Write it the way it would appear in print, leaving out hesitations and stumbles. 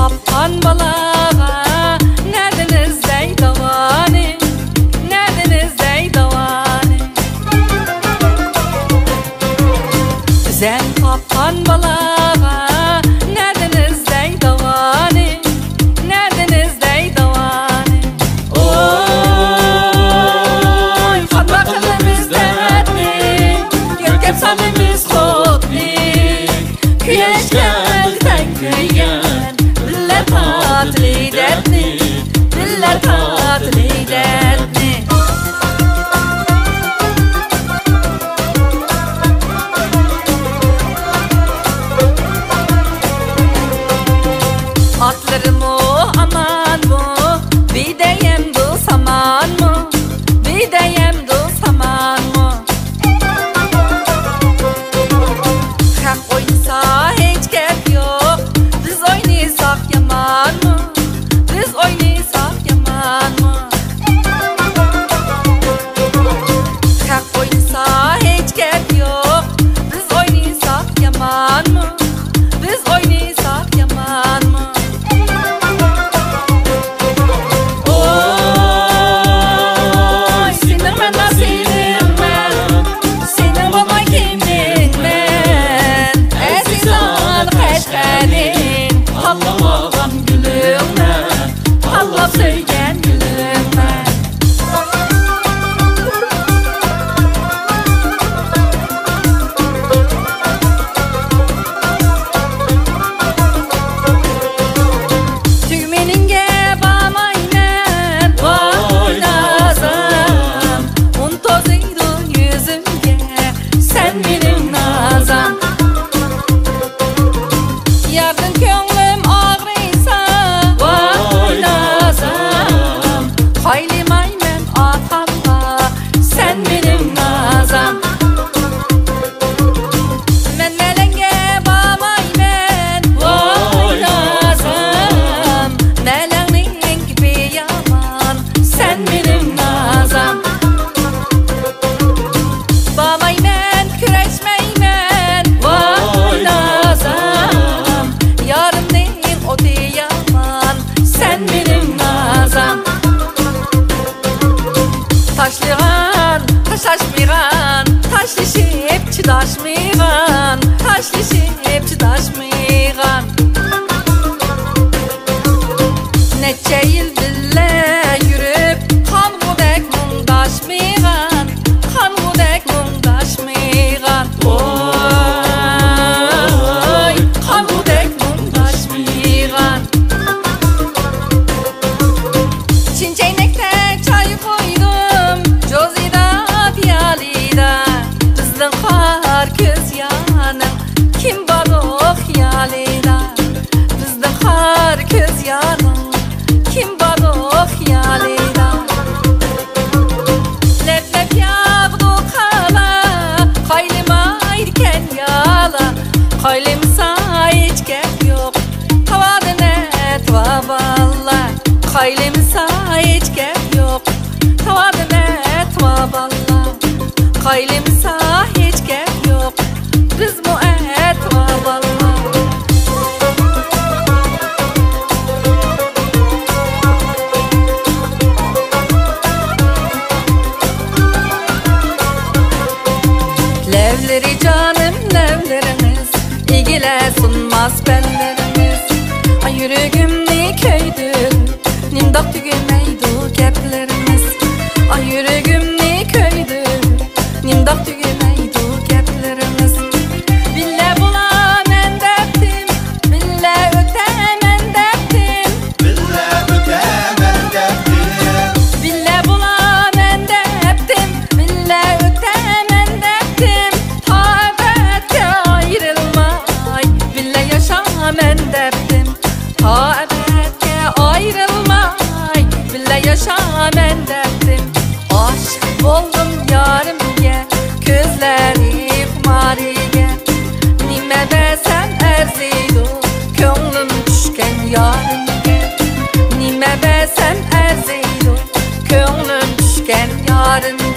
tapkan balağa Nerediniz ey davani, nerediniz ey davani Güzel tapkan balağa Nerediniz ey davani, nerediniz ey davani Oy Fatma kızımız dertli Gökep samimiz kutli Güneşlerden köygen Diller tatlı dertli Diller tatlı dertli Atlarım o aman mı Bir de yem du saman mı Bir de yem du saman mı Hak oynasa hiç gep yok Biz oynaysak yaman mı Biz oynaysak yaman mı Hak oynasa hiç gep yok Biz oynaysak yaman mı Biz oynaysak yaman mı Allah'ım gülümle, Allah söygen gülümle Tümeninge bağmaynen oynasam Un tozuydun yüzümge, sen benim nazam Yardın könlüm ağrıysa oynasam Hayli maymen atamla sen benim nazam Men melenge bağmaymen oynasam Melengnin gibi yaman sen benim nazam Bağmaymen küreşmeymen oynasam Yarımnin o diyaman sen benim nazam Taşlıgan, taşlaşmıgan Taşlaşıp çıdaşmıgan Taşlaşıp çıdaşmıgan Neçe yıl bile yürüp Kan gudek mundaşmıgan Kan gudek mundaşmıgan Oy kan gudek mundaşmıgan Çinçeynekte çay koydum Jozida piyalida Bizden kar köz yanım Kim var o hiyalida Bizden kar köz yanım Kim var o hiyalida Lep lep yağdı kala Kaylim ayırken yala Kaylim hiç gep yok Tavadine tvaballa Kaylim hiç gep yok Tavadine tvaballa Kaylim hiç gep yok Biz mu tvaballa Levleri canım levlerimiz İgile sunmaz bellerimiz Ay yüreğimni köydür Nimdak tügümeydu keplerimiz Ay yüreğimni köydür Nimdak tügümeydu keplerimiz Bille bulan en dertim Bille ötem en dertim Bille ötem en dertim Bille bulan en dertim Bille ötem en dertim Ta ebedke ayrılmay Bille yaşam en dertim Ta ebedke ayrılmay Bille yaşam en dertim Aşk oldum yarimge Gözleri kumariye Nime besem erziydu Könlüm düşken yarimge Nime besem erziydu Könlüm düşken yarimge